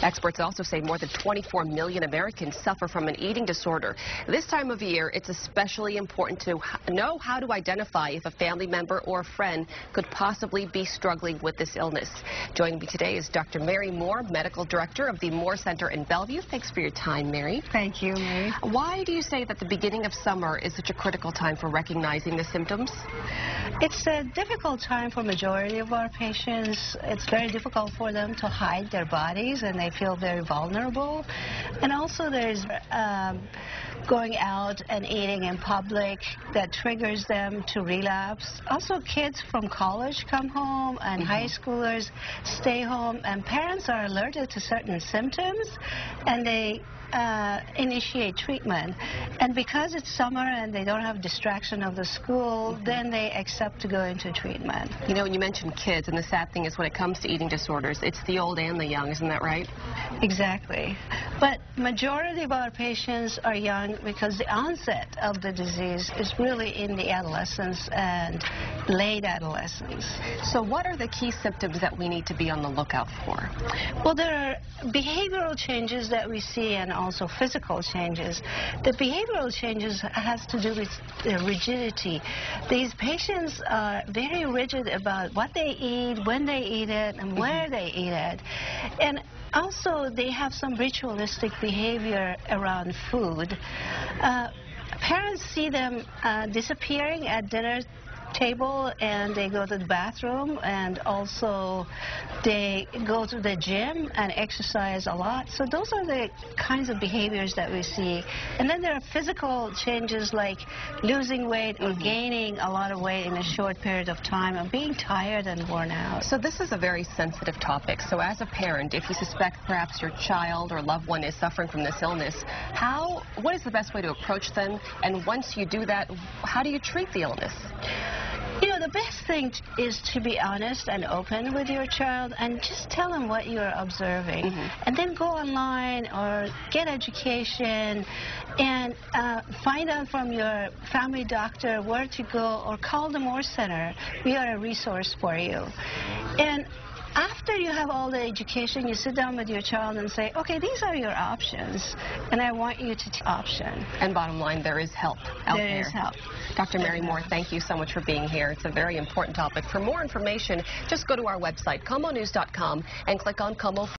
Experts also say more than 24 million Americans suffer from an eating disorder. This time of year, it's especially important to know how to identify if a family member or friend could possibly be struggling with this illness. Joining me today is Dr. Mary Moore, Medical Director of the Moore Center in Bellevue. Thanks for your time, Mary. Thank you, Mary. Why do you say that the beginning of summer is such a critical time for recognizing the symptoms? It's a difficult time for majority of our patients. It's very difficult for them to hide their bodies, and they feel very vulnerable. And also there's going out and eating in public that triggers them to relapse. Also, kids from college come home, and high schoolers stay home, and parents are alerted to certain symptoms, and they initiate treatment. And because it's summer and they don't have distraction of the school, then they accept to go into treatment. You know, you mentioned kids, and the sad thing is when it comes to eating disorders, it's the old and the young, isn't that right? Exactly. But majority of our patients are young because the onset of the disease is really in the adolescence and late adolescence. So what are the key symptoms that we need to be on the lookout for? Well, there are behavioral changes that we see and also physical changes. The behavioral changes has to do with rigidity. These patients are very rigid about what they eat, when they eat it, and where they eat it. And also, they have some ritualistic behavior around food. Parents see them disappearing at dinner table, and they go to the bathroom, and also they go to the gym and exercise a lot. So those are the kinds of behaviors that we see. And then there are physical changes like losing weight or gaining a lot of weight in a short period of time and being tired and worn out. So this is a very sensitive topic. So as a parent, if you suspect perhaps your child or loved one is suffering from this illness, what is the best way to approach them? And once you do that, how do you treat the illness? You know, the best thing is to be honest and open with your child and just tell them what you're observing. And then go online or get education and find out from your family doctor where to go, or call the Moore Center. We are a resource for you. And after you have all the education, you sit down with your child and say, okay, these are your options, and I want you to take option. And bottom line, there is help out there. There is help. Dr. Mary Moore, thank you so much for being here. It's a very important topic. For more information, just go to our website, KOMOnews.com, and click on KOMO.